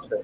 check.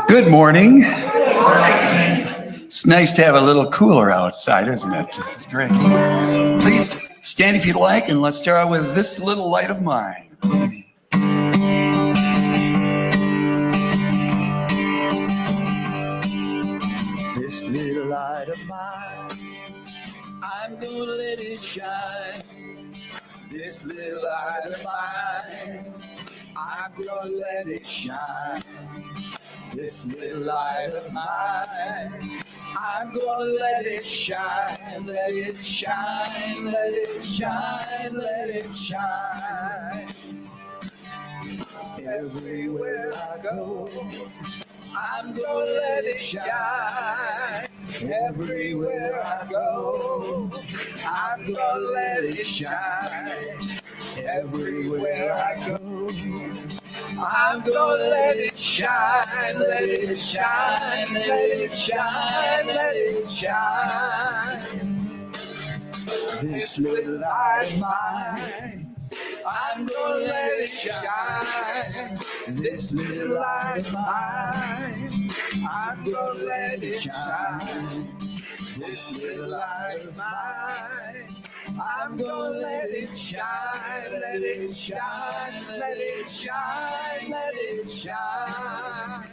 Good morning. It's nice to have a little cooler outside, isn't it? It's great. Please stand if you'd like, and let's start out with this little light of mine. This little light of mine, I'm gonna let it shine. This little light of mine, I'm gonna let it shine. This little light of mine, I'm gonna let it shine, let it shine, let it shine, let it shine. Everywhere I go, I'm gonna let it shine. Everywhere I go, I'm gonna let it shine. Everywhere I go, I'm gonna let it shine, let it shine, let it shine, let it shine. This little light of mine, I'm gonna let it shine. This little light of mine, I'm gonna let it shine. This little light of mine, I'm gonna let it shine, let it shine, let it shine, let it shine.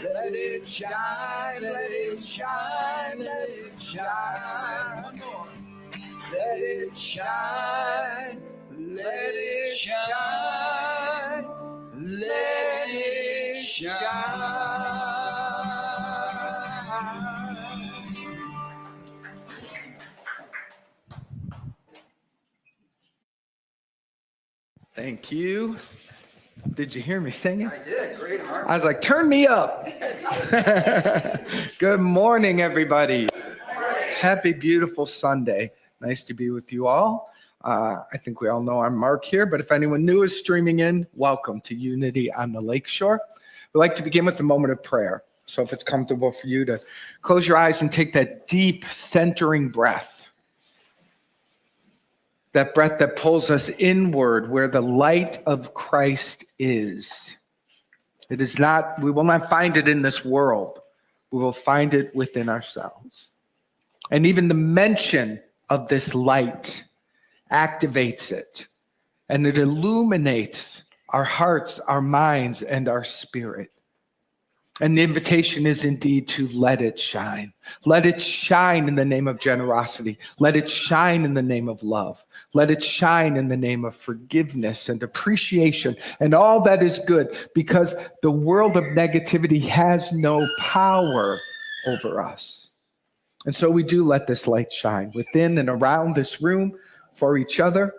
Let it shine, let it shine, let it shine. Let it shine, let it shine, let it shine. Thank you. Did you hear me singing? I did. Great harmony. I was like, turn me up. Good morning, everybody. Happy, beautiful Sunday. Nice to be with you all. I think we all know I'm Mark here, but if anyone new is streaming in, welcome to Unity on the Lakeshore. We'd like to begin with a moment of prayer. So if it's comfortable for you to close your eyes and take that deep centering breath. That breath that pulls us inward where the light of Christ is. It is not, we will not find it in this world. We will find it within ourselves. And even the mention of this light activates it. And it illuminates our hearts, our minds, and our spirit. And the invitation is indeed to let it shine. Let it shine in the name of generosity. Let it shine in the name of love. Let it shine in the name of forgiveness and appreciation and all that is good, because the world of negativity has no power over us. And so we do let this light shine within and around this room, for each other,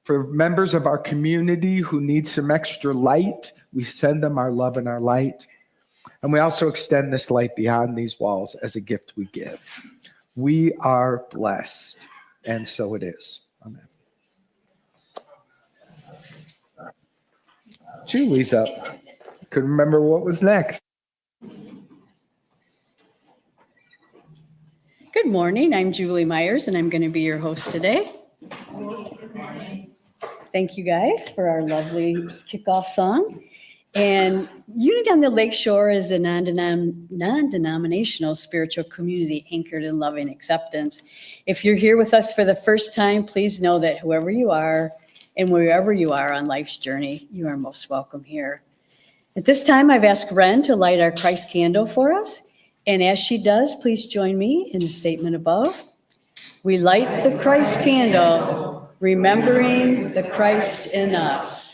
for members of our community who need some extra light. We send them our love and our light. And we also extend this light beyond these walls as a gift we give. We are blessed, and so it is. Amen. Julie's up. Couldn't remember what was next. Good morning. I'm Julie Myers, and I'm going to be your host today. Thank you guys for our lovely kickoff song. And Unity on the Lakeshore is a non-denominational spiritual community anchored in loving acceptance. If you're here with us for the first time, please know that whoever you are and wherever you are on life's journey, you are most welcome here. At this time, I've asked Ren to light our Christ candle for us. And as she does, please join me in the statement above. We light the Christ candle, remembering the Christ in us.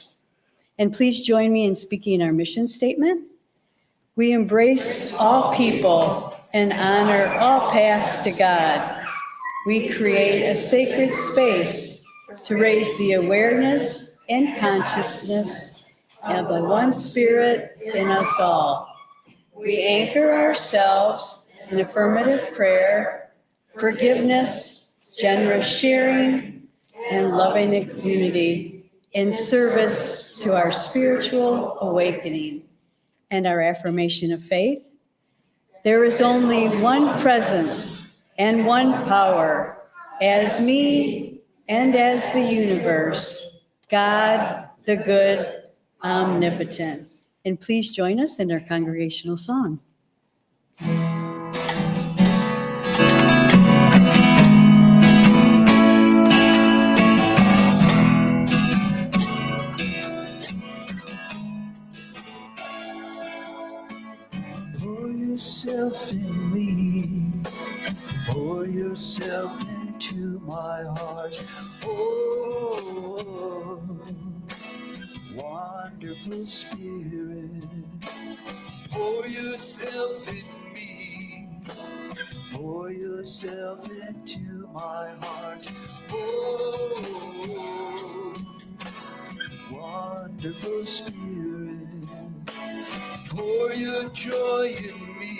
And please join me in speaking our mission statement. We embrace all people and honor all paths to God. We create a sacred space to raise the awareness and consciousness of the one Spirit in us all. We anchor ourselves in affirmative prayer, forgiveness, generous sharing, and loving community in service to our spiritual awakening. And our affirmation of faith: there is only one presence and one power, as me and as the universe, God, the good, omnipotent. And please join us in our congregational song. Pour yourself in me, pour yourself into my heart. Oh, wonderful Spirit, pour yourself in me, pour yourself into my heart. Oh, wonderful Spirit, pour your joy in me,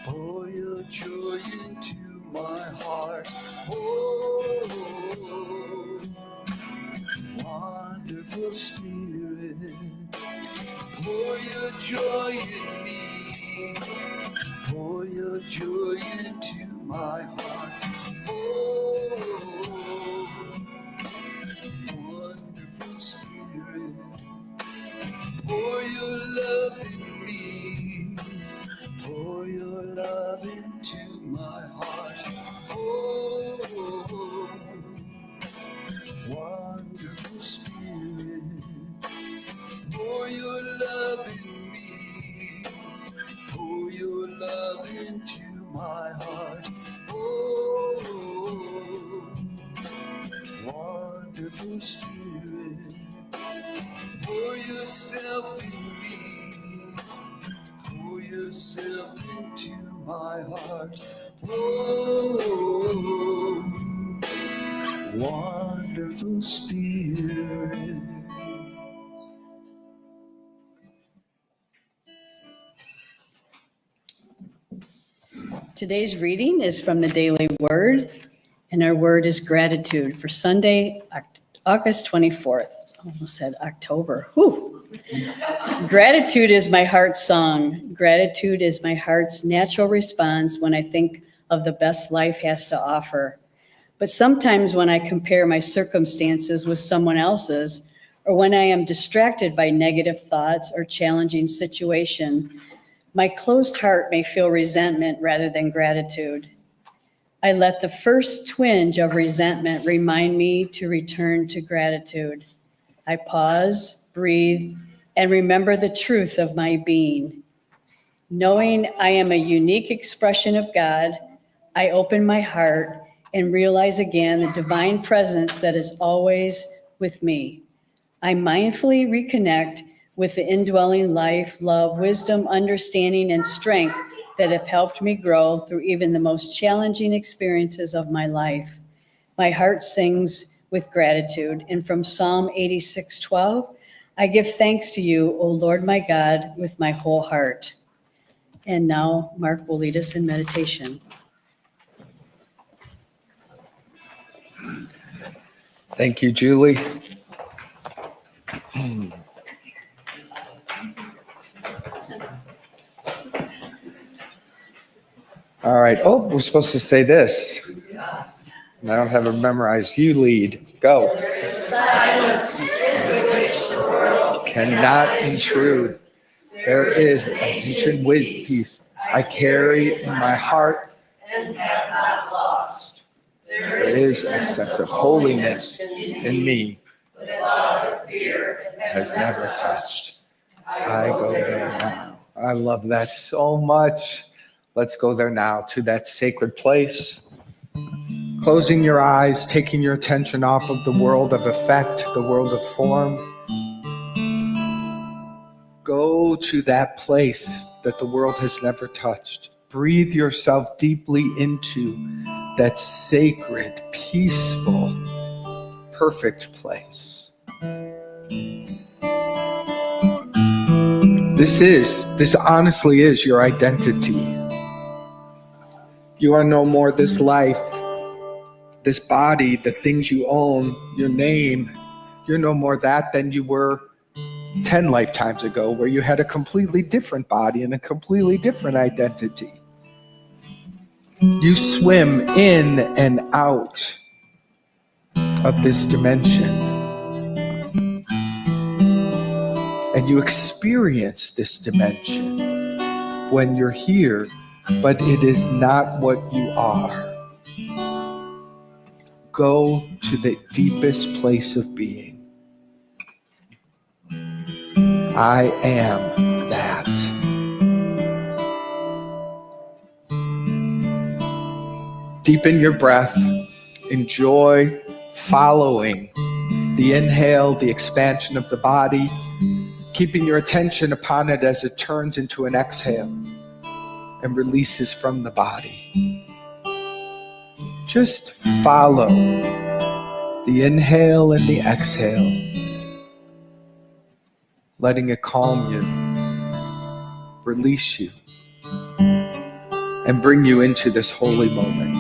pour your joy into my heart. Oh, wonderful Spirit, pour your joy in me, pour your joy into my heart. Oh, wonderful Spirit, pour your love in me, pour your love into my heart. Oh, wonderful Spirit, pour your love in me, pour your love into my heart. Oh, wonderful Spirit, pour yourself in me, pour yourself into my heart. Oh, wonderful Spirit. Today's reading is from the Daily Word, and our word is gratitude for Sunday, August 24th. I almost said October. Whew. Gratitude is my heart's song. Gratitude is my heart's natural response when I think of the best life has to offer. But sometimes when I compare my circumstances with someone else's, or when I am distracted by negative thoughts or challenging situation, my closed heart may feel resentment rather than gratitude. I let the first twinge of resentment remind me to return to gratitude. I pause, breathe, and remember the truth of my being. Knowing I am a unique expression of God, I open my heart and realize again the divine presence that is always with me. I mindfully reconnect with the indwelling life, love, wisdom, understanding, and strength that have helped me grow through even the most challenging experiences of my life. My heart sings with gratitude, and from Psalm 86:12, I give thanks to you, O Lord my God, with my whole heart. And now Mark will lead us in meditation. Thank you, Julie. All right. Oh, we're supposed to say this. I don't have it memorized. You lead. Go. Cannot intrude. There is an ancient peace I carry in my heart. There is a sense of holiness in me has never touched. I go there now. I love that so much. Let's go there now to that sacred place. Closing your eyes, taking your attention off of the world of effect, the world of form. Go to that place that the world has never touched. Breathe yourself deeply into that sacred, peaceful, perfect place. This honestly is your identity. You are no more this life, this body, the things you own, your name. You're no more that than you were 10 lifetimes ago, where you had a completely different body and a completely different identity. You swim in and out of this dimension, and you experience this dimension when you're here, but it is not what you are. Go to the deepest place of being. I am that. Deepen your breath. Enjoy following the inhale, the expansion of the body, keeping your attention upon it as it turns into an exhale and releases from the body. Just follow the inhale and the exhale, letting it calm you, release you, and bring you into this holy moment.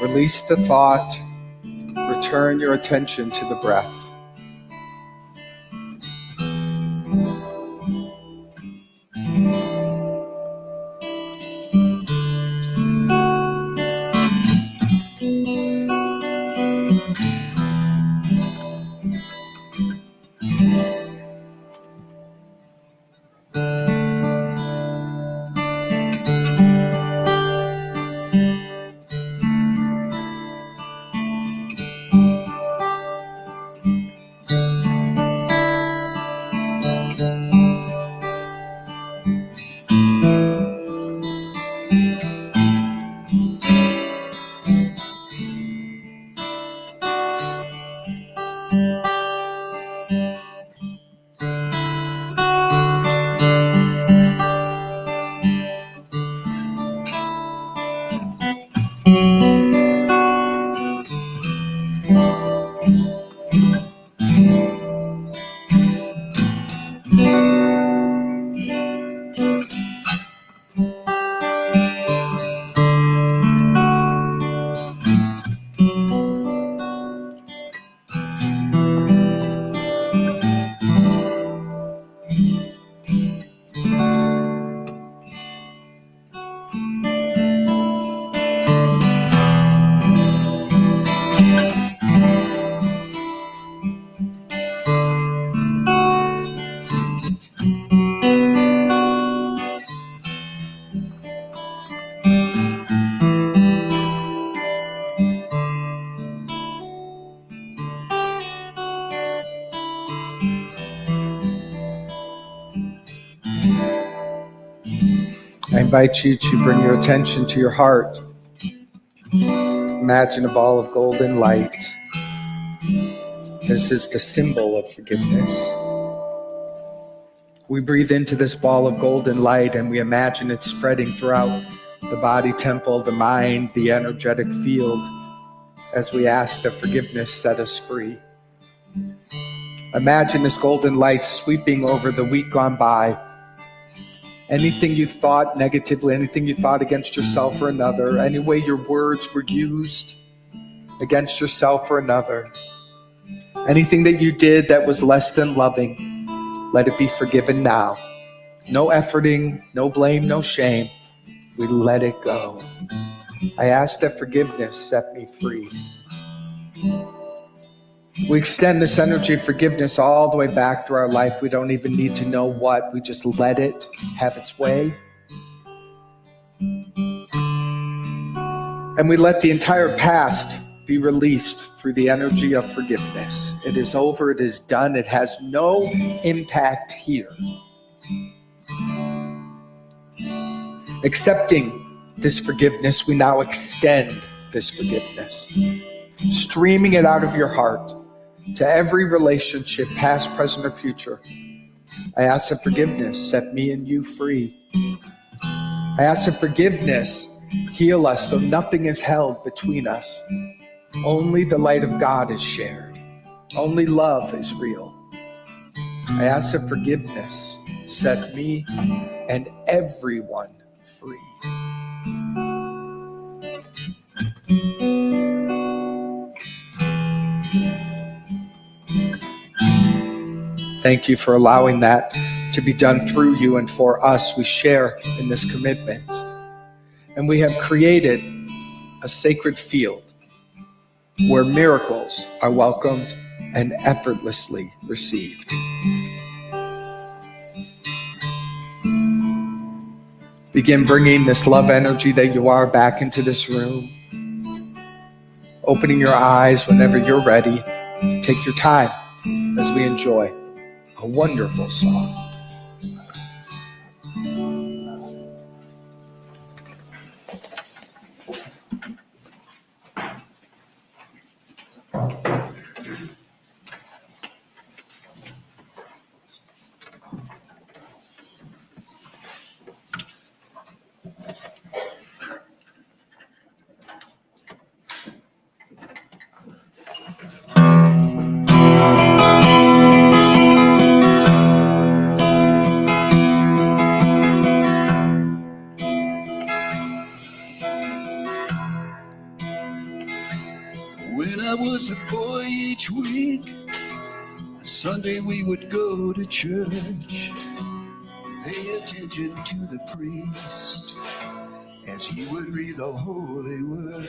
Release the thought. Return your attention to the breath. I invite you to bring your attention to your heart. Imagine a ball of golden light. This is the symbol of forgiveness. We breathe into this ball of golden light and we imagine it spreading throughout the body temple, the mind, the energetic field, as we ask that forgiveness set us free. Imagine this golden light sweeping over the week gone by. Anything you thought negatively, anything you thought against yourself or another, any way your words were used against yourself or another, anything that you did that was less than loving, let it be forgiven now. No efforting, no blame, no shame. We let it go. I ask that forgiveness set me free. We extend this energy of forgiveness all the way back through our life. We don't even need to know what. We just let it have its way. And we let the entire past be released through the energy of forgiveness. It is over. It is done. It has no impact here. Accepting this forgiveness, we now extend this forgiveness, streaming it out of your heart to every relationship, past, present, or future. I ask that forgiveness set me and you free. I ask that forgiveness heal us so nothing is held between us. Only the light of God is shared. Only love is real. I ask that forgiveness set me and everyone free. Thank you for allowing that to be done through you and for us. We share in this commitment. And we have created a sacred field where miracles are welcomed and effortlessly received. Begin bringing this love energy that you are back into this room. Opening your eyes whenever you're ready. Take your time as we enjoy a wonderful song. When I was a boy, each week, Sunday we would go to church, pay attention to the priest as he would read the holy word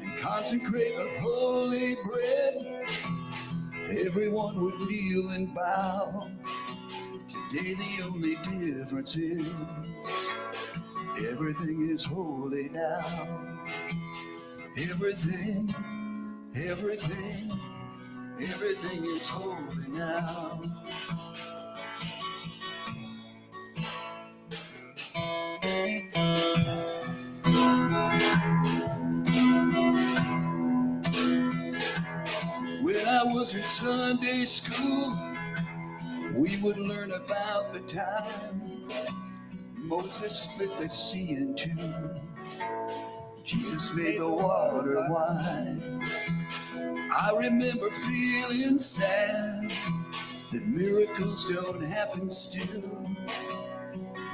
and consecrate the holy bread. Everyone would kneel and bow. Today the only difference is everything is holy now. Everything is holy now. When I was in Sunday school, we would learn about the time Moses split the sea in two. Jesus made the water wine. I remember feeling sad that miracles don't happen still.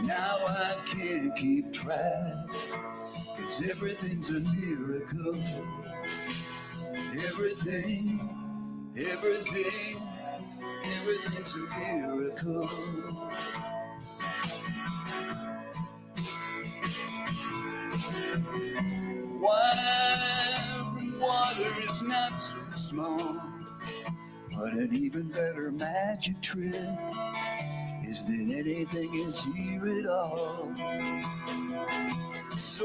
Now I can't keep track, 'cause everything's a miracle. Everything's a miracle. Wine from water is not so small, but an even better magic trick is that anything is here at all. So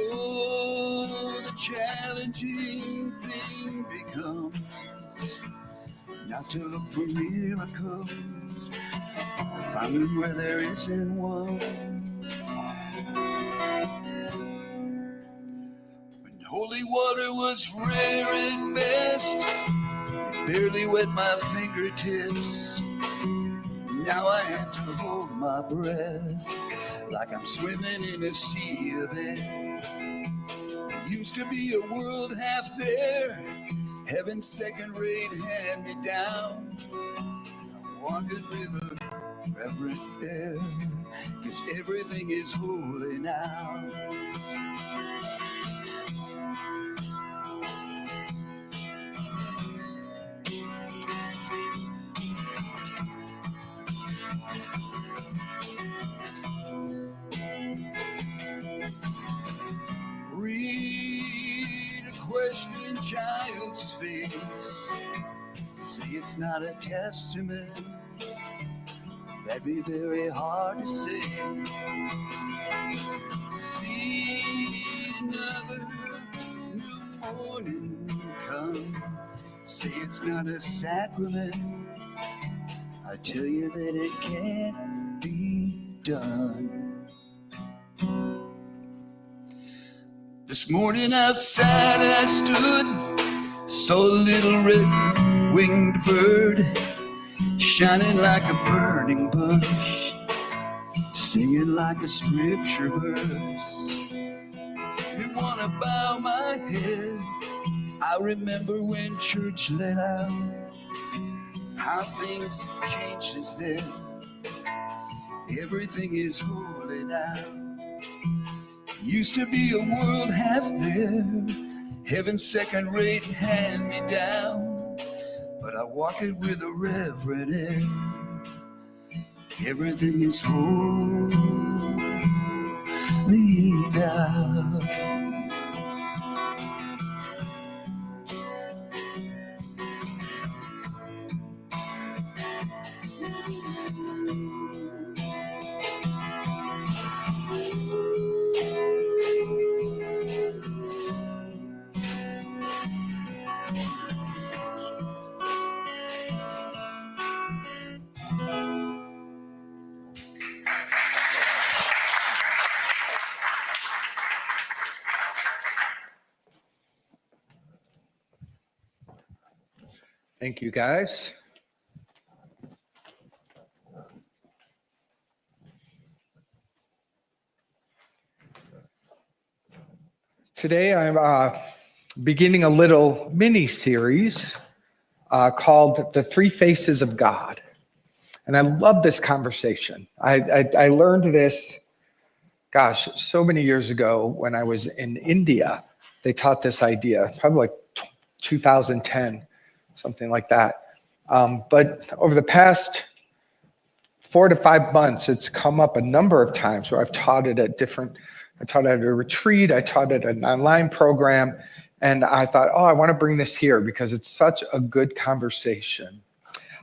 the challenging thing becomes not to look for miracles, find them where there isn't one. When holy water was rare at best, it barely wet my fingertips. Now I have to hold my breath like I'm swimming in a sea of it. Used to be a world half there, heaven's second-rate hand-me-down. I wandered with a reverent air, 'cause everything is holy now. Read a questioning child's face, say it's not a testament, that'd be very hard to say. See another new morning come, say it's not a sacrament, I tell you that it can't be done. This morning outside I stood, saw a little red-winged bird shining like a burning bush, singing like a scripture verse. Didn't want to bow my head, I remember when church let out, how things have changed since then. Everything is holy now. Used to be a world half there, heaven's second-rate hand-me-down, but I walk it with a reverent air. Everything is holy now. Thank you, guys. Today I'm beginning a little mini-series called The Three Faces of God. And I love this conversation. I learned this, gosh, so many years ago when I was in India. They taught this idea, probably like 2010. Something like that. But over the past 4 to 5 months, it's come up a number of times where I've taught it I taught at a retreat, I taught at an online program, and I thought, I want to bring this here because it's such a good conversation.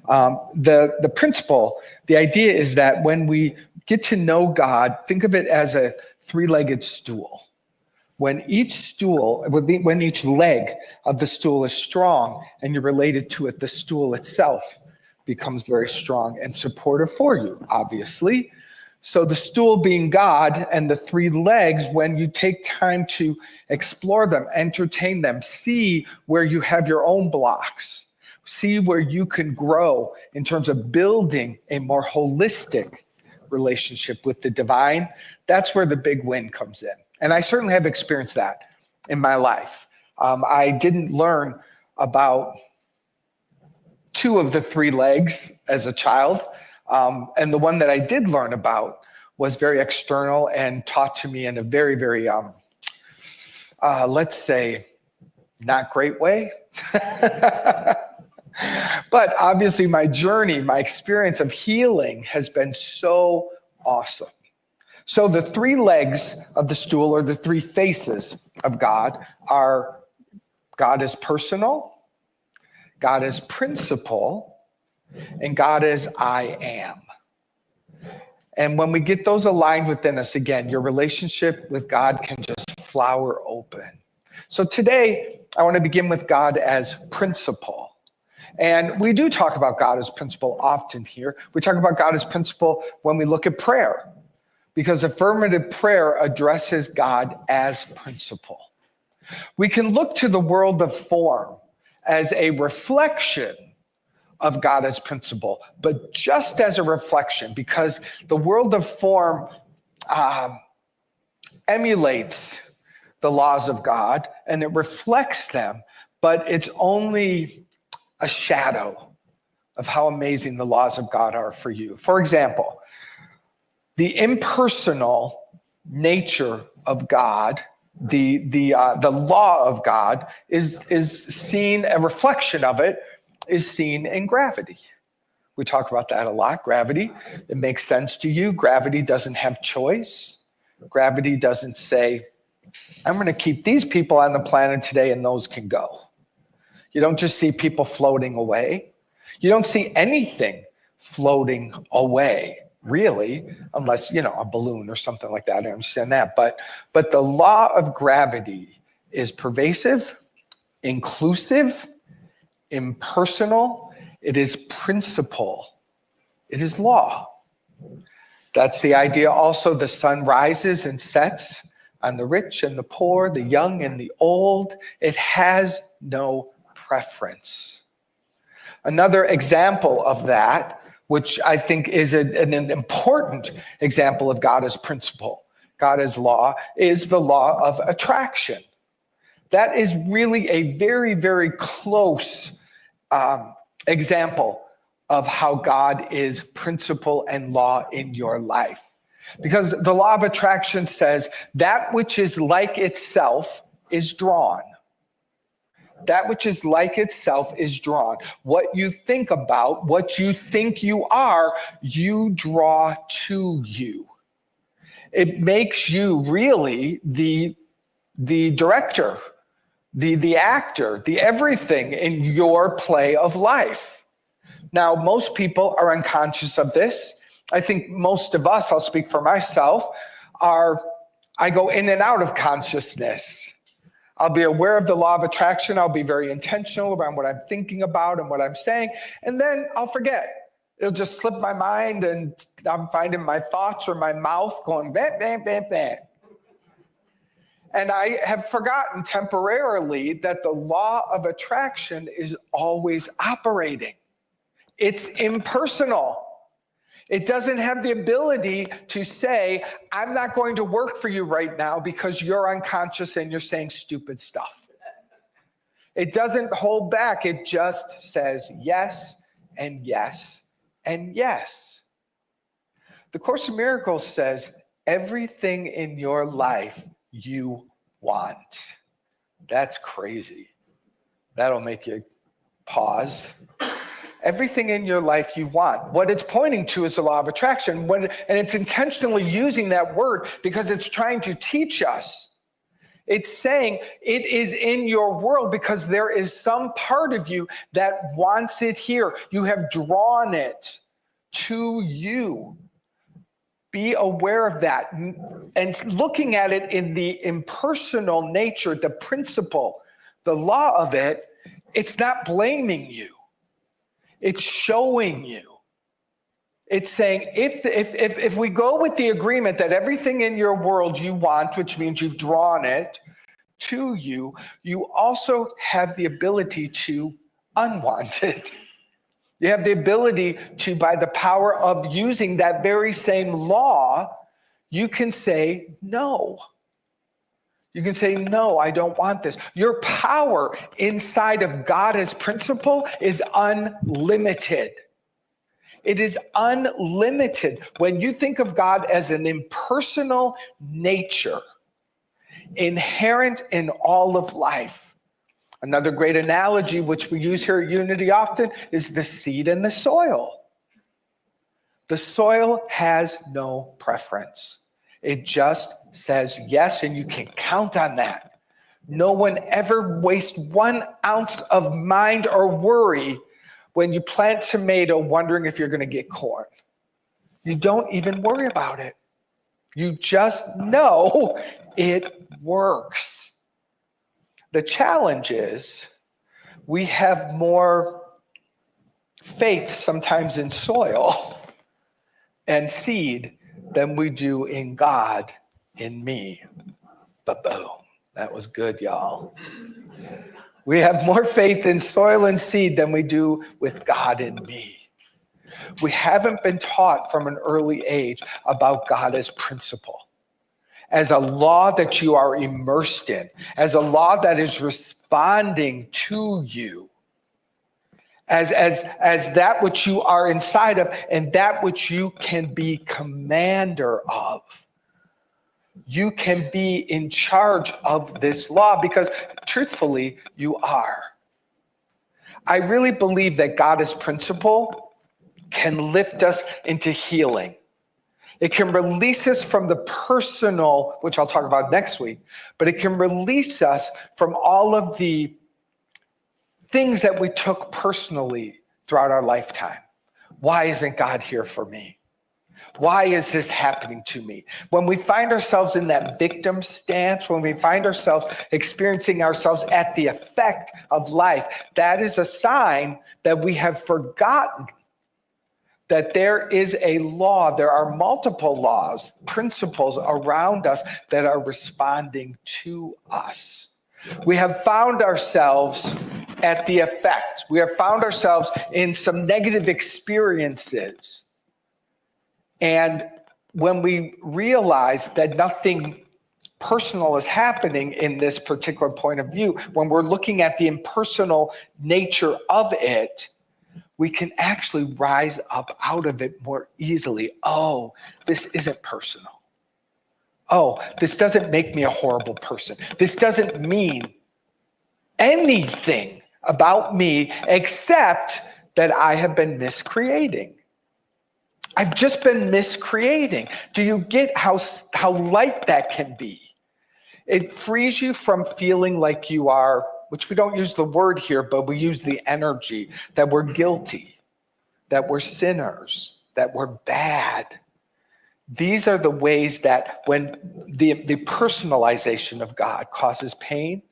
The principle, the idea is that when we get to know God, think of it as a three-legged stool. When each leg of the stool is strong and you're related to it, the stool itself becomes very strong and supportive for you, obviously. So the stool being God and the three legs, when you take time to explore them, entertain them, see where you have your own blocks, see where you can grow in terms of building a more holistic relationship with the divine, that's where the big win comes in. And I certainly have experienced that. in my life. I didn't learn about 2 of the 3 legs as a child. And the one that I did learn about was very external and taught to me in a very, very, let's say, not great way. But obviously my journey, my experience of healing has been so awesome. So the 3 legs of the stool, or the 3 faces of God, are God is personal, God is principle, and God is I am. And when we get those aligned within us, again, your relationship with God can just flower open. So today, I want to begin with God as principle. And we do talk about God as principle often here. We talk about God as principle when we look at prayer, because affirmative prayer addresses God as principle. We can look to the world of form as a reflection of God as principle, but just as a reflection, because the world of form emulates the laws of God and it reflects them, but it's only a shadow of how amazing the laws of God are for you. For example, the impersonal nature of God, the law of God is seen, a reflection of it is seen in gravity. We talk about that a lot. Gravity, it makes sense to you. Gravity doesn't have choice. Gravity doesn't say, I'm going to keep these people on the planet today and those can go. You don't just see people floating away. You don't see anything floating away, really, unless, a balloon or something like that. I understand that. But the law of gravity is pervasive, inclusive, impersonal. It is principle. It is law. That's the idea also. The sun rises and sets on the rich and the poor, the young and the old. It has no preference. Another example of that, which I think is an important example of God as principle, God as law, is the law of attraction. That is really a very, very close example of how God is principle and law in your life. Because the law of attraction says that which is like itself is drawn. That which is like itself is drawn. What you think about, what you think you are, you draw to you. It makes you really the director, the actor, the everything in your play of life. Now, most people are unconscious of this. I think most of us, I'll speak for myself, I go in and out of consciousness. I'll be aware of the law of attraction. I'll be very intentional around what I'm thinking about and what I'm saying. And then I'll forget. It'll just slip my mind and I'm finding my thoughts or my mouth going bam, bam, bam, bam. And I have forgotten temporarily that the law of attraction is always operating. It's impersonal. It doesn't have the ability to say, I'm not going to work for you right now because you're unconscious and you're saying stupid stuff. It doesn't hold back. It just says yes and yes and yes. The Course in Miracles says everything in your life you want. That's crazy. That'll make you pause. Everything in your life you want. What it's pointing to is the law of attraction. And it's intentionally using that word because it's trying to teach us. It's saying it is in your world because there is some part of you that wants it here. You have drawn it to you. Be aware of that. And looking at it in the impersonal nature, the principle, the law of it, it's not blaming you. It's showing you. It's saying if we go with the agreement that everything in your world you want, which means you've drawn it to you, you also have the ability to unwant it. You have the ability to, by the power of using that very same law, you can say no. You can say, no, I don't want this. Your power inside of God as principle is unlimited. It is unlimited. When you think of God as an impersonal nature, inherent in all of life. Another great analogy, which we use here at Unity often, is the seed and the soil. The soil has no preference. It just says yes, and you can count on that. No one ever wastes 1 ounce of mind or worry when you plant tomato wondering if you're going to get corn. You don't even worry about it. You just know it works. The challenge is we have more faith sometimes in soil and seed than we do in God, in me. Ba-boom. That was good, y'all. We have more faith in soil and seed than we do with God in me. We haven't been taught from an early age about God as principle, as a law that you are immersed in, as a law that is responding to you, as that which you are inside of and that which you can be commander of. You can be in charge of this law because truthfully, you are. I really believe that God as principle can lift us into healing. It can release us from the personal, which I'll talk about next week, but it can release us from all of the things that we took personally throughout our lifetime. Why isn't God here for me? Why is this happening to me? When we find ourselves in that victim stance, when we find ourselves experiencing ourselves at the effect of life, that is a sign that we have forgotten that there is a law, there are multiple laws, principles around us that are responding to us. We have found ourselves at the effect. We have found ourselves in some negative experiences. And when we realize that nothing personal is happening in this particular point of view, when we're looking at the impersonal nature of it, we can actually rise up out of it more easily. Oh, this isn't personal. Oh, this doesn't make me a horrible person. This doesn't mean anything about me except that I have been miscreating. I've just been miscreating. Do you get how light that can be? It frees you from feeling like you are, which we don't use the word here, but we use the energy, that we're guilty, that we're sinners, that we're bad. These are the ways that when the personalization of God causes pain,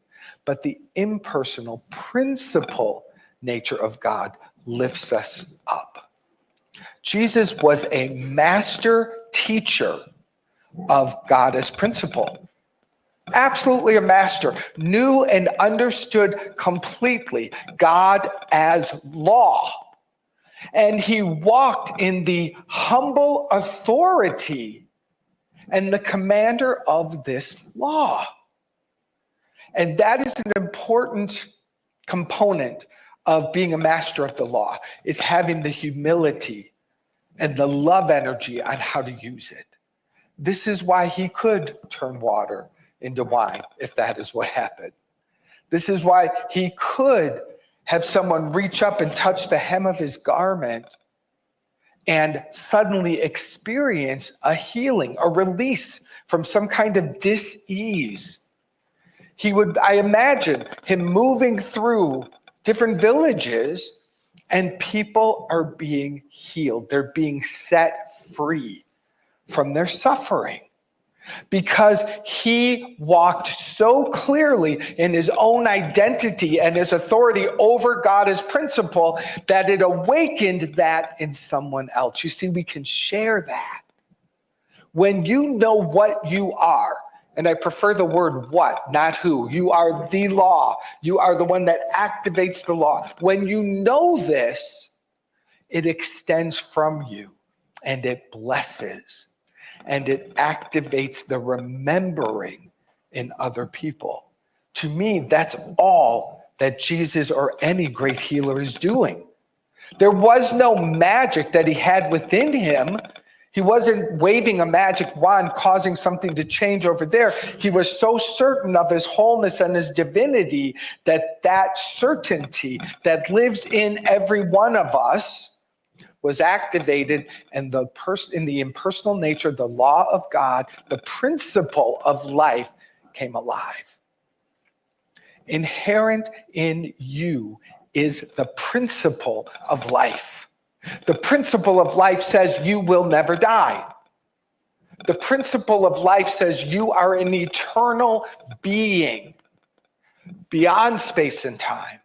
but the impersonal principle nature of God lifts us up. Jesus was a master teacher of God as principle. Absolutely a master. Knew and understood completely God as law. And he walked in the humble authority and the commander of this law. And that is an important component of being a master of the law, is having the humility and the love energy on how to use it. This is why he could turn water into wine, if that is what happened. This is why he could have someone reach up and touch the hem of his garment and suddenly experience a healing, a release from some kind of dis-ease. I imagine him moving through different villages and people are being healed. They're being set free from their suffering because he walked so clearly in his own identity and his authority over God as principle that it awakened that in someone else. You see, we can share that. When you know what you are, and I prefer the word what, not who. You are the law. You are the one that activates the law. When you know this, it extends from you and it blesses and it activates the remembering in other people. To me, that's all that Jesus or any great healer is doing. There was no magic that he had within him. He wasn't waving a magic wand, causing something to change over there. He was so certain of his wholeness and his divinity that that certainty that lives in every one of us was activated, and in the impersonal nature, the law of God, the principle of life came alive. Inherent in you is the principle of life. The principle of life says you will never die. The principle of life says you are an eternal being beyond space and time.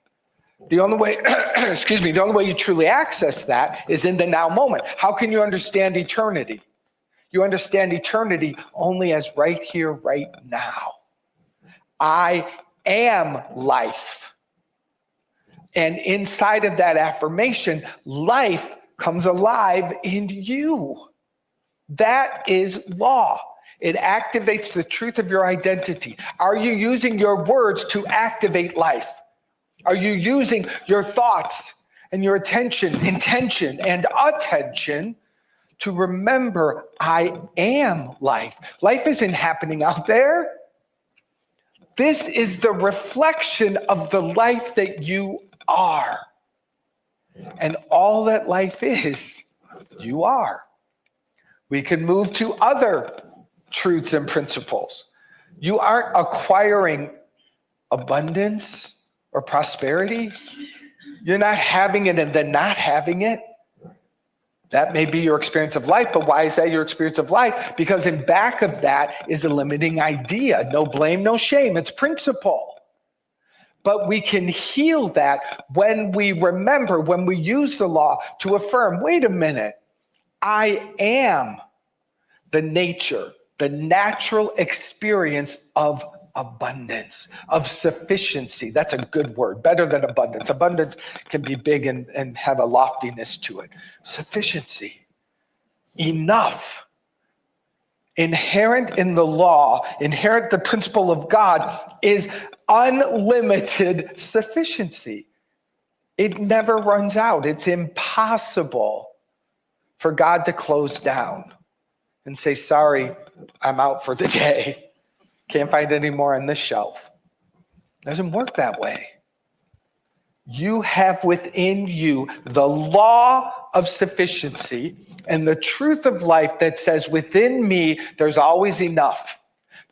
The only way, the only way you truly access that is in the now moment. How can you understand eternity? You understand eternity only as right here, right now. I am life. And inside of that affirmation, life comes alive in you. That is law. It activates the truth of your identity. Are you using your words to activate life? Are you using your thoughts and your intention, and attention to remember I am life? Life isn't happening out there. This is the reflection of the life that you are. And all that life is, you are. We can move to other truths and principles. You aren't acquiring abundance or prosperity. You're not having it and then not having it. That may be your experience of life, but why is that your experience of life? Because in back of that is a limiting idea. No blame, no shame. It's principle. But we can heal that when we remember, when we use the law to affirm, wait a minute, I am the nature, the natural experience of abundance, of sufficiency. That's a good word, better than abundance. Abundance can be big and have a loftiness to it. Sufficiency, enough. Inherent in the law, inherent the principle of God is unlimited sufficiency. It never runs out. It's impossible for God to close down and say, sorry, I'm out for the day. Can't find any more on this shelf. It doesn't work that way. You have within you the law of sufficiency and the truth of life that says within me, there's always enough.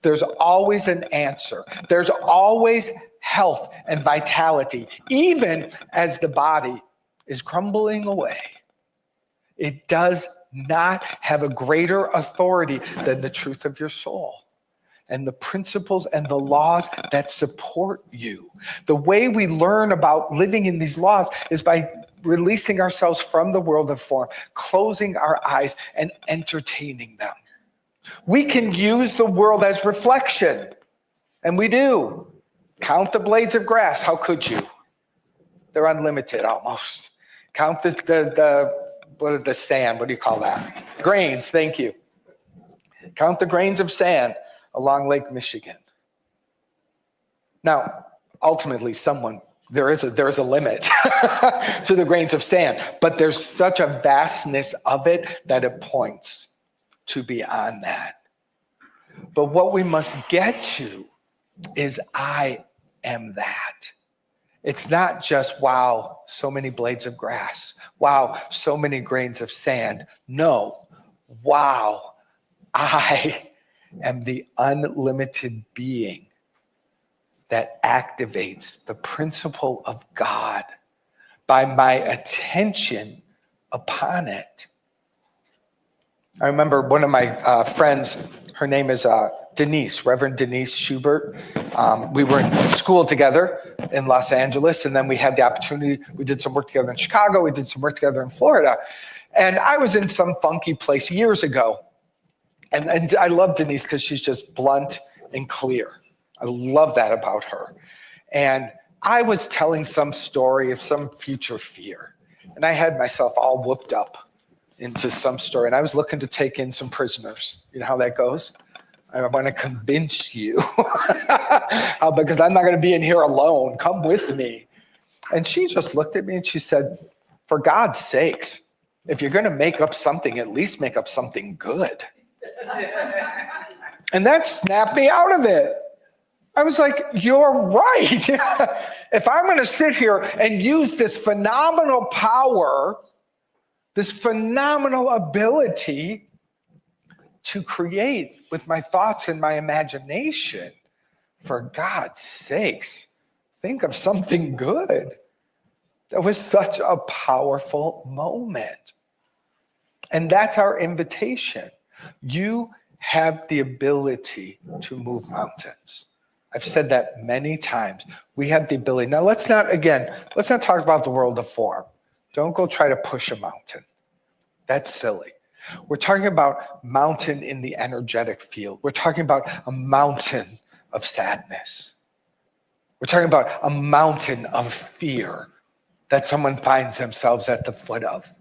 There's always an answer. There's always health and vitality, even as the body is crumbling away. It does not have a greater authority than the truth of your soul and the principles and the laws that support you. The way we learn about living in these laws is by releasing ourselves from the world of form, closing our eyes and entertaining them. We can use the world as reflection, and we do. Count the blades of grass. How could you? They're unlimited almost. Count the sand. What do you call that? Grains. Thank you. Count the grains of sand along Lake Michigan. Now, ultimately, there is a limit to the grains of sand, but there's such a vastness of it that it points to beyond that. But what we must get to is I am that. It's not just, wow, so many blades of grass. Wow, so many grains of sand. No, wow, I am the unlimited being that activates the principle of God by my attention upon it. I remember one of my friends, her name is Denise, Reverend Denise Schubert. We were in school together in Los Angeles, and then we had the opportunity, we did some work together in Chicago, we did some work together in Florida. And I was in some funky place years ago. And I love Denise because she's just blunt and clear. I love that about her. And I was telling some story of some future fear. And I had myself all whooped up into some story. And I was looking to take in some prisoners. You know how that goes? I want to convince you because I'm not going to be in here alone. Come with me. And she just looked at me and she said, for God's sakes, if you're going to make up something, at least make up something good. And that snapped me out of it. I was like, you're right. If I'm going to sit here and use this phenomenal power, this phenomenal ability to create with my thoughts and my imagination, for God's sakes, think of something good. That was such a powerful moment. And that's our invitation. You have the ability to move mountains. I've said that many times. We have the ability. Now, let's not talk about the world of form. Don't go try to push a mountain. That's silly. We're talking about mountain in the energetic field. We're talking about a mountain of sadness. We're talking about a mountain of fear that someone finds themselves at the foot of,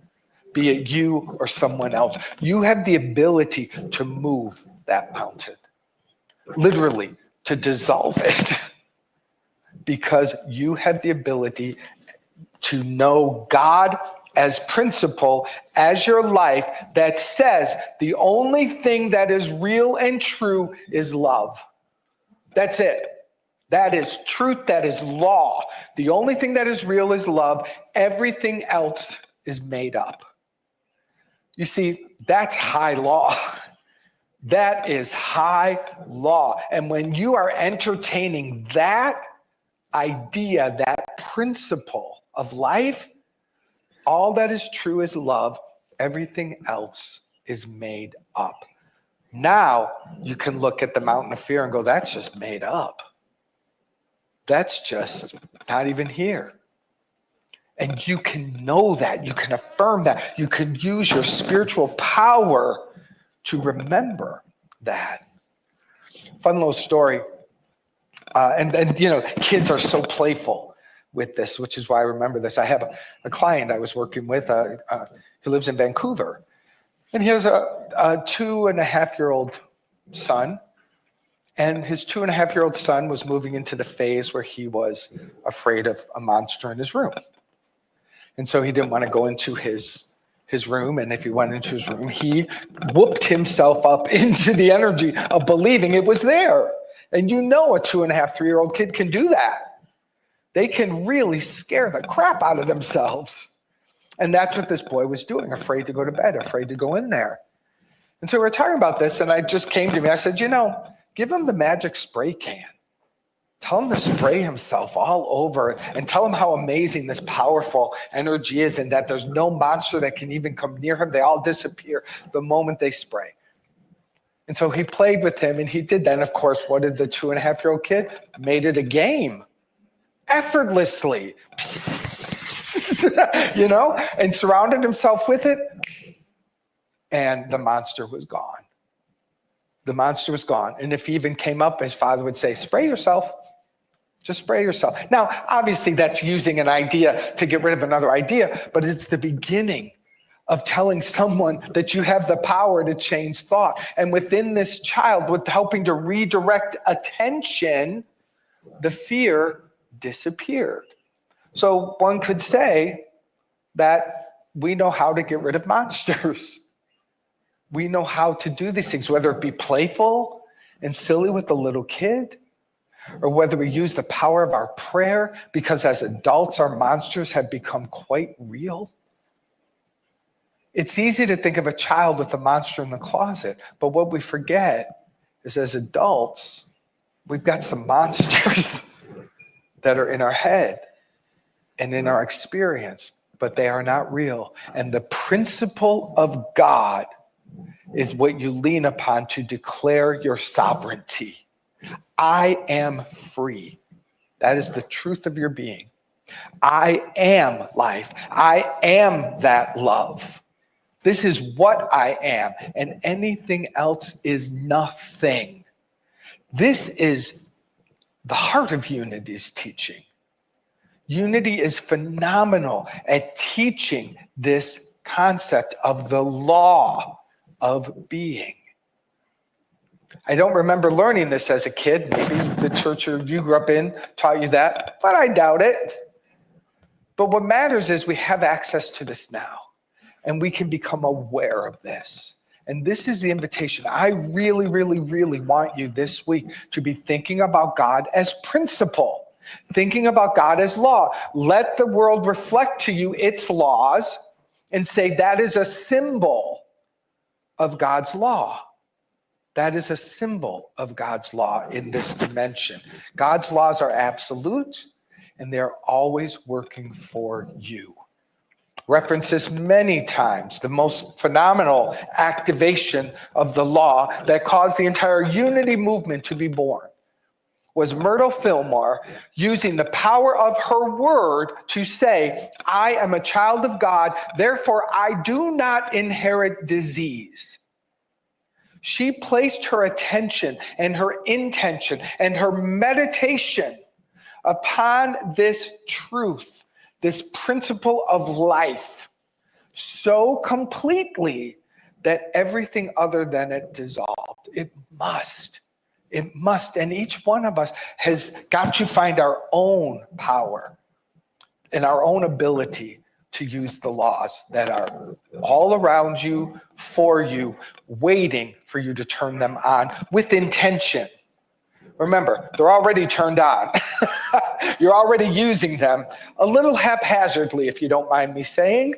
be it you or someone else. You have the ability to move that mountain, literally to dissolve it, because you have the ability to know God as principle, as your life, that says the only thing that is real and true is love. That's it. That is truth. That is law. The only thing that is real is love. Everything else is made up. You see, that's high law. That is high law. And when you are entertaining that idea, that principle of life, all that is true is love. Everything else is made up. Now you can look at the mountain of fear and go, that's just made up. That's just not even here. And you can know that. You can affirm that. You can use your spiritual power to remember that. Fun little story. And you know, kids are so playful with this, which is why I remember this. I have a client I was working with who lives in Vancouver. And he has a 2.5-year-old son. And his 2.5-year-old son was moving into the phase where he was afraid of a monster in his room. And so he didn't want to go into his room. And if he went into his room, he whooped himself up into the energy of believing it was there. And you know a 2.5, 3-year-old kid can do that. They can really scare the crap out of themselves. And that's what this boy was doing, afraid to go to bed, afraid to go in there. And so we were talking about this, and I just came to me. I said, you know, give him the magic spray can. Tell him to spray himself all over and tell him how amazing this powerful energy is and that there's no monster that can even come near him. They all disappear the moment they spray. And so he played with him and he did that. And of course, what did the 2.5-year-old kid? Made it a game. Effortlessly. You know, and surrounded himself with it. And the monster was gone. The monster was gone. And if he even came up, his father would say, spray yourself. Just spray yourself. Now, obviously, that's using an idea to get rid of another idea, but it's the beginning of telling someone that you have the power to change thought. And within this child, with helping to redirect attention, the fear disappeared. So one could say that we know how to get rid of monsters. We know how to do these things, whether it be playful and silly with a little kid, or whether we use the power of our prayer, because as adults, our monsters have become quite real. It's easy to think of a child with a monster in the closet, but what we forget is as adults, we've got some monsters that are in our head and in our experience, but they are not real. And the principle of God is what you lean upon to declare your sovereignty. I am free. That is the truth of your being. I am life. I am that love. This is what I am, and anything else is nothing. This is the heart of Unity's teaching. Unity is phenomenal at teaching this concept of the law of being. I don't remember learning this as a kid. Maybe the church you grew up in taught you that, but I doubt it. But what matters is we have access to this now, and we can become aware of this. And this is the invitation. I really, really, really want you this week to be thinking about God as principle, thinking about God as law. Let the world reflect to you its laws and say that is a symbol of God's law. That is a symbol of God's law in this dimension. God's laws are absolute, and they're always working for you. References many times the most phenomenal activation of the law that caused the entire unity movement to be born was Myrtle Fillmore using the power of her word to say, I am a child of God, therefore I do not inherit disease. She placed her attention and her intention and her meditation upon this truth, this principle of life, so completely that everything other than it dissolved. It must. And each one of us has got to find our own power and our own ability to use the laws that are all around you, for you, waiting for you to turn them on with intention. Remember, they're already turned on. You're already using them a little haphazardly, if you don't mind me saying,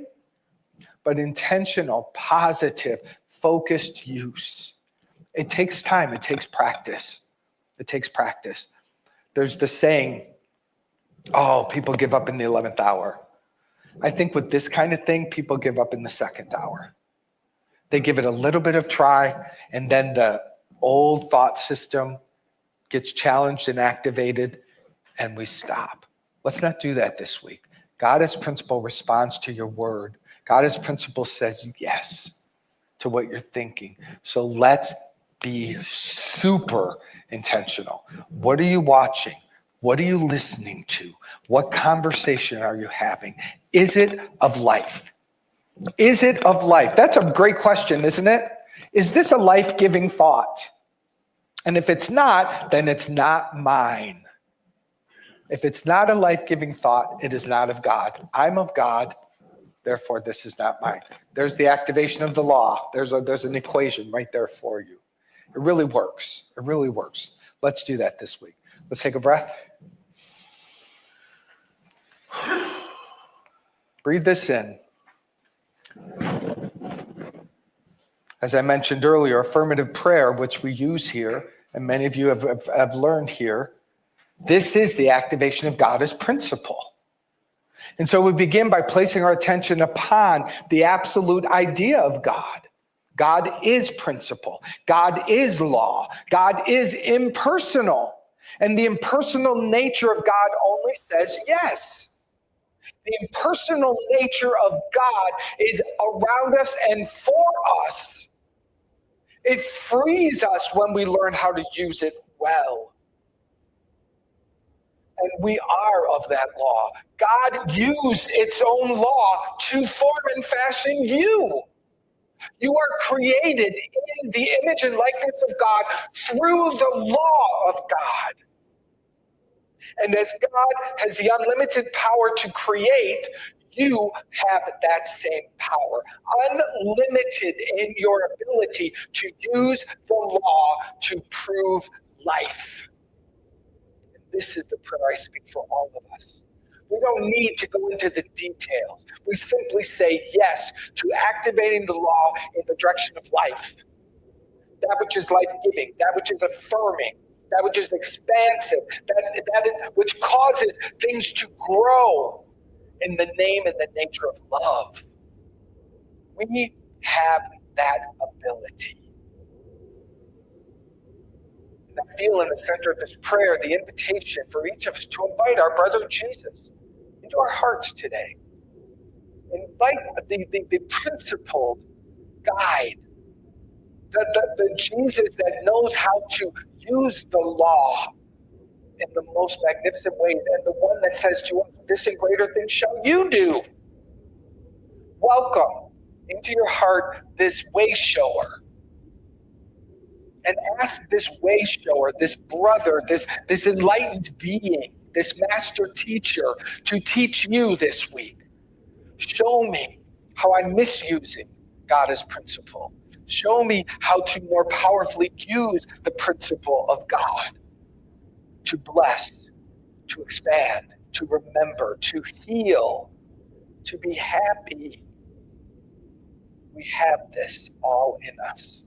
but intentional, positive, focused use. It takes time. It takes practice. It takes practice. There's the saying, oh, people give up in the 11th hour. I think with this kind of thing, people give up in the 2nd hour. They give it a little bit of try, and then the old thought system gets challenged and activated, and we stop. Let's not do that this week. God as principle responds to your word. God as principle says yes to what you're thinking. So let's be super intentional. What are you watching? What are you listening to? What conversation are you having? Is it of life? Is it of life? That's a great question, isn't it? Is this a life-giving thought? And if it's not, then it's not mine. If it's not a life-giving thought, it is not of God. I'm of God, therefore this is not mine. There's the activation of the law. There's an equation right there for you. It really works. It really works. Let's do that this week. Let's take a breath. Breathe this in. As I mentioned earlier, affirmative prayer, which we use here, and many of you have learned here, this is the activation of God as principle. And so we begin by placing our attention upon the absolute idea of God. God is principle. God is law. God is impersonal. And the impersonal nature of God only says yes. The impersonal nature of God is around us and for us. It frees us when we learn how to use it well. And we are of that law. God used its own law to form and fashion you. You are created in the image and likeness of God through the law of God. And as God has the unlimited power to create, you have that same power, unlimited in your ability to use the law to prove life. And this is the prayer I speak for all of us. We don't need to go into the details. We simply say yes to activating the law in the direction of life. That which is life-giving, that which is affirming, that which is expansive, that which causes things to grow in the name and the nature of love. We have that ability. And I feel in the center of this prayer the invitation for each of us to invite our brother Jesus into our hearts today. Invite the principled guide, the Jesus that knows how to use the law in the most magnificent ways, and the one that says to us, this and greater things shall you do. Welcome into your heart this way shower, and ask this way shower, this brother, this enlightened being, this master teacher to teach you this week. Show me how I'm misusing God as principle. Show me how to more powerfully use the principle of God to bless, to expand, to remember, to heal, to be happy. We have this all in us.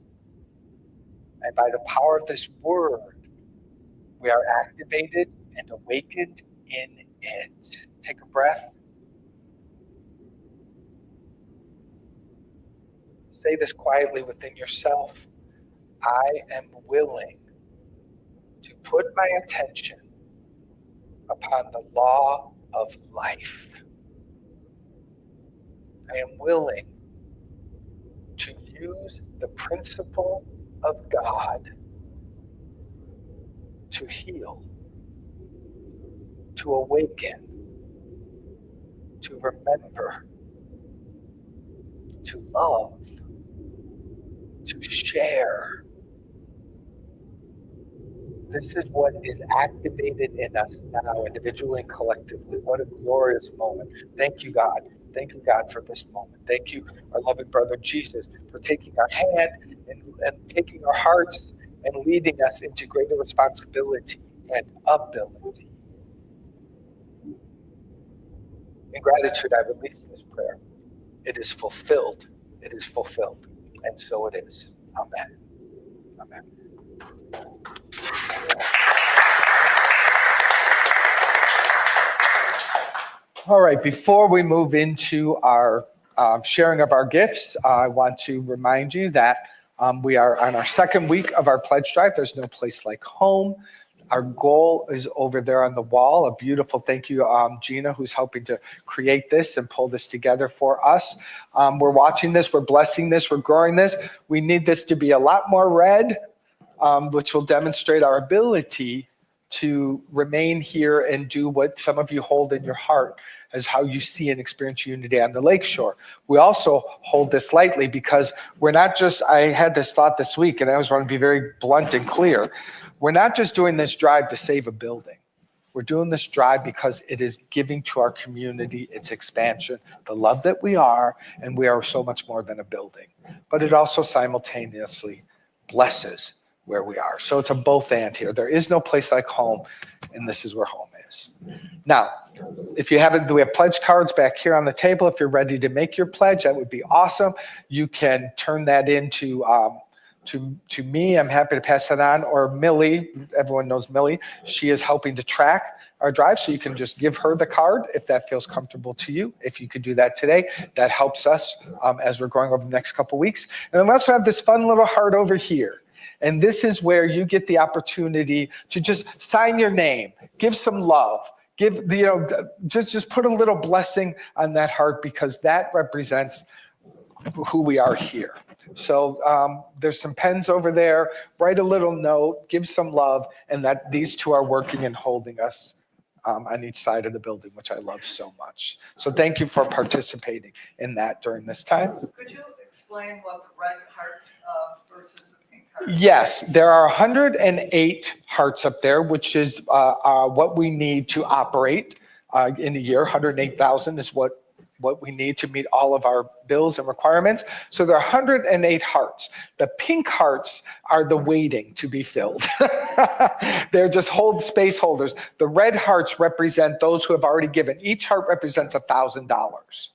And by the power of this word, we are activated and awakened in it. Take a breath. Say this quietly within yourself. I am willing to put my attention upon the law of life. I am willing to use the principle of God to heal, to awaken, to remember, to love, to share. This is what is activated in us now, individually and collectively. What a glorious moment. Thank you, God. Thank you, God, for this moment. Thank you, our loving brother Jesus, for taking our hand and taking our hearts and leading us into greater responsibility and ability. In gratitude, I release this prayer. It is fulfilled. It is fulfilled. And so it is. Amen. Amen. All right, before we move into our sharing of our gifts, I want to remind you that we are on our second week of our pledge drive. There's no place like home. Our goal is over there on the wall. A beautiful thank you, Gina, who's helping to create this and pull this together for us. We're watching this, we're blessing this, we're growing this. We need this to be a lot more red, which will demonstrate our ability to remain here and do what some of you hold in your heart as how you see and experience unity on the lakeshore. We also hold this lightly because we're not just, I had this thought this week and I always want to be very blunt and clear. We're not just doing this drive to save a building. We're doing this drive because it is giving to our community its expansion, the love that we are, and we are so much more than a building. But it also simultaneously blesses where we are. So it's a both and here. There is no place like home, and this is where home is. Now, if you haven't, we have pledge cards back here on the table. If you're ready to make your pledge, that would be awesome. You can turn that into to me. I'm happy to pass that on. Or Millie, everyone knows Millie. She is helping to track our drive, so you can just give her the card if that feels comfortable to you. If you could do that today, that helps us as we're going over the next couple weeks. And then we also have this fun little heart over here. And this is where you get the opportunity to just sign your name, give some love, just put a little blessing on that heart, because that represents who we are here. So there's some pens over there. Write a little note, give some love, and that these two are working and holding us on each side of the building, which I love so much. So thank you for participating in that during this time. Could you explain what the red heart versus the pink heart? Yes, there are 108 hearts up there, which is what we need to operate in a year. 108,000 is what we need to meet all of our bills and requirements. So there are 108 hearts. The pink hearts are the waiting to be filled. They're just space holders. The red hearts represent those who have already given. Each heart represents $1,000.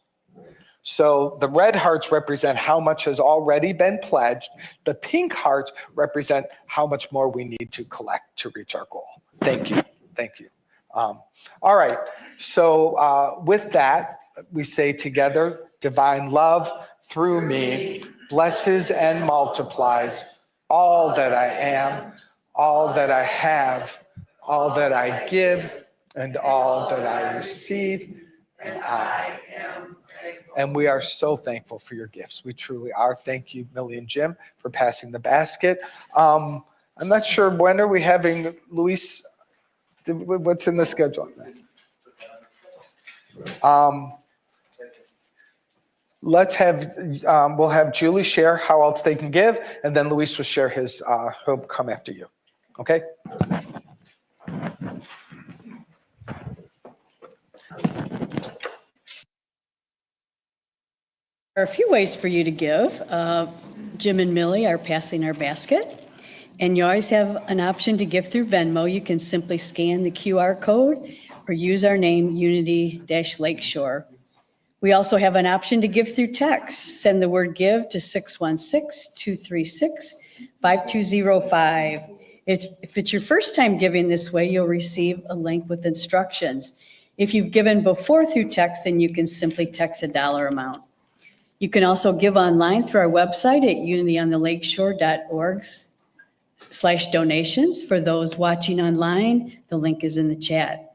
So the red hearts represent how much has already been pledged. The pink hearts represent how much more we need to collect to reach our goal. Thank you. Thank you. All right. So with that, we say together, divine love through me blesses and multiplies all that I am, all that I have, all that I give, and all that I receive. And I am thankful. And we are so thankful for your gifts. We truly are. Thank you, Millie and Jim, for passing the basket. I'm not sure, when are we having, Luis, what's in the schedule? Let's have, we'll have Julie share how else they can give, and then Luis will share his, he'll come after you. Okay? There are a few ways for you to give. Jim and Millie are passing our basket. And you always have an option to give through Venmo. You can simply scan the QR code or use our name, Unity-Lakeshore. We also have an option to give through text. Send the word give to 616-236-5205. If it's your first time giving this way, you'll receive a link with instructions. If you've given before through text, then you can simply text a dollar amount. You can also give online through our website at unityonthelakeshore.org/donations. For those watching online, the link is in the chat.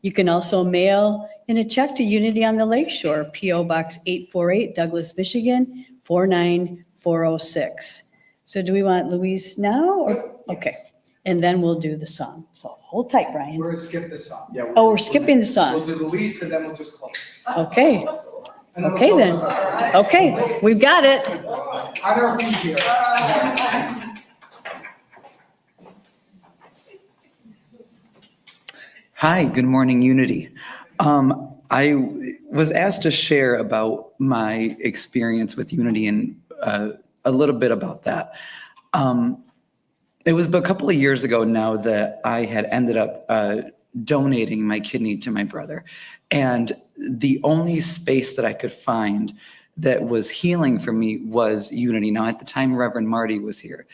You can also mail in a check to Unity on the Lakeshore, P.O. Box 848, Douglas, Michigan, 49406. So do we want Louise now? Or? Okay. And then we'll do the song. So hold tight, Brian. We're going to skip the song. Yeah, We're skipping the song. We'll do Luis, and then we'll just close. Okay. Okay, then. Okay, we've got it. On our feet here. Hi, good morning, Unity. I was asked to share about my experience with Unity and a little bit about that. It was a couple of years ago now that I had ended up donating my kidney to my brother. And the only space that I could find that was healing for me was Unity. Now, at the time, Reverend Marty was here.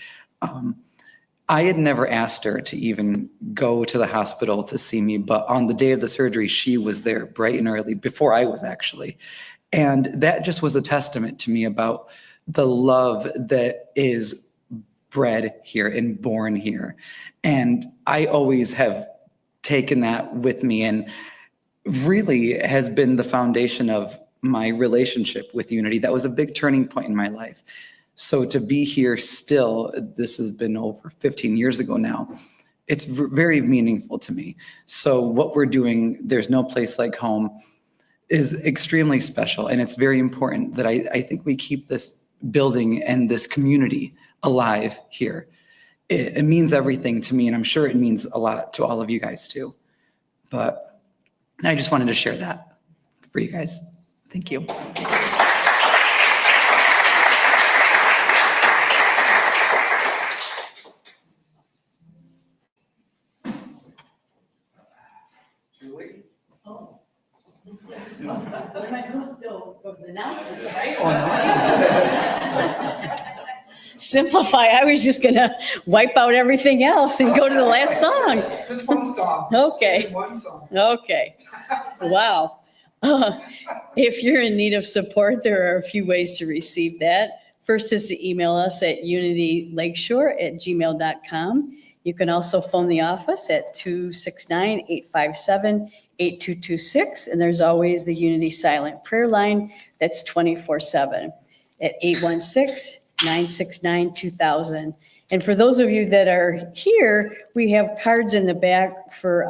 I had never asked her to even go to the hospital to see me, but on the day of the surgery, she was there bright and early, before I was actually. And that just was a testament to me about the love that is bred here and born here. And I always have taken that with me, and really has been the foundation of my relationship with Unity. That was a big turning point in my life. So to be here still, this has been over 15 years ago now, it's very meaningful to me. So what we're doing, There's No Place Like Home, is extremely special. And it's very important that I think we keep this building and this community alive here. It means everything to me, and I'm sure it means a lot to all of you guys too. But I just wanted to share that for you guys. Thank you. Julie? Oh. What am I supposed to do? Go to the announcements, right? Simplify. I was just going to wipe out everything else and go to the last song. Just one song. Okay. Just one song. Okay. Wow. If you're in need of support, there are a few ways to receive that. First is to email us at unitylakeshore@gmail.com. You can also phone the office at 269-857-8226. And there's always the Unity Silent Prayer Line that's 24/7 at 816-969-2000. And for those of you that are here, we have cards in the back for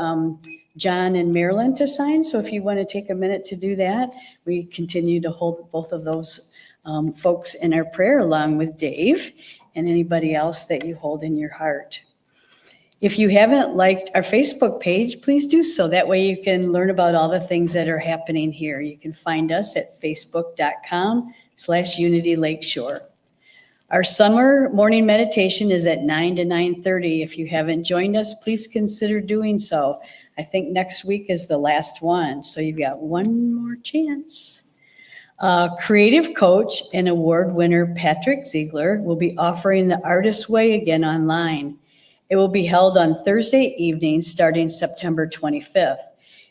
John and Marilyn to sign. So if you want to take a minute to do that, we continue to hold both of those folks in our prayer, along with Dave and anybody else that you hold in your heart. If you haven't liked our Facebook page, please do so. That way you can learn about all the things that are happening here. You can find us at facebook.com/Unity Lakeshore. Our summer morning meditation is at 9 to 9:30. If you haven't joined us, please consider doing so. I think next week is the last one, so you've got one more chance. Creative coach and award winner Patrick Ziegler will be offering the Artist's Way again online. It will be held on Thursday evening starting September 25th.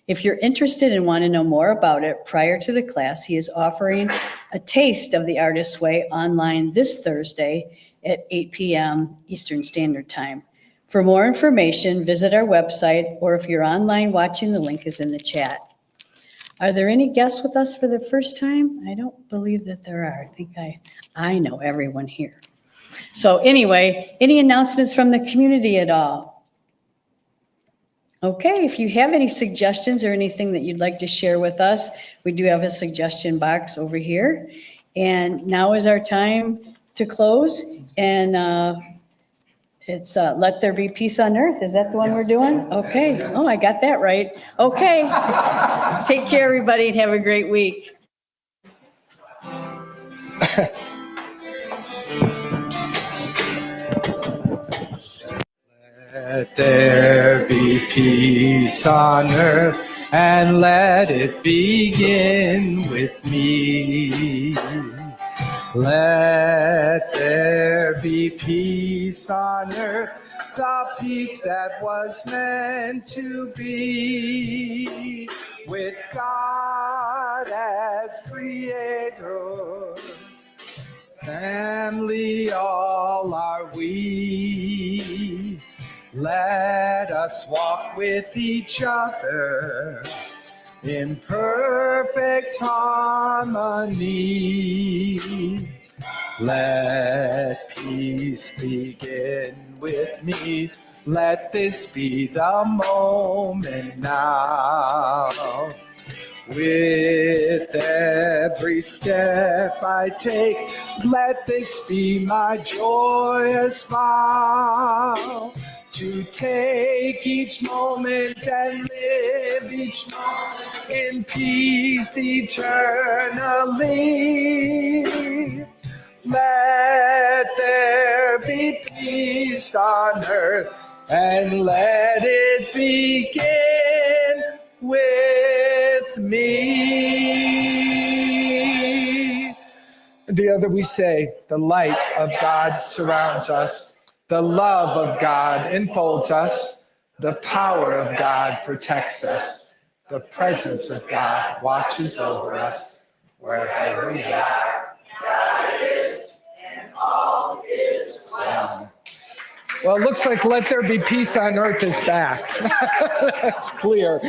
If you're interested and want to know more about it prior to the class, he is offering a taste of the Artist's Way online this Thursday at 8 p.m. Eastern Standard Time. For more information, visit our website, or if you're online watching, the link is in the chat. Are there any guests with us for the first time? I don't believe that there are. I think I know everyone here. So anyway, any announcements from the community at all? Okay, if you have any suggestions or anything that you'd like to share with us, we do have a suggestion box over here. And now is our time to close. And it's Let There Be Peace on Earth. Is that the one we're doing? Okay. Oh, I got that right. Okay. Take care, everybody, and have a great week. Let there be peace on earth, and let it begin with me. Let there be peace on earth, the peace that was meant to be, with God as creator. Family all are we. Let us walk with each other in perfect harmony. Let peace begin with me. Let this be the moment now. With every step I take, let this be my joyous vow. To take each moment and live each moment in peace eternally. Let there be peace on earth, and let it begin with me. Together we say, the light of God surrounds us. The love of God enfolds us. The power of God protects us. The presence of God watches over us wherever we are. God is, and all is well. Well, it looks like Let There Be Peace on Earth is back. That's clear.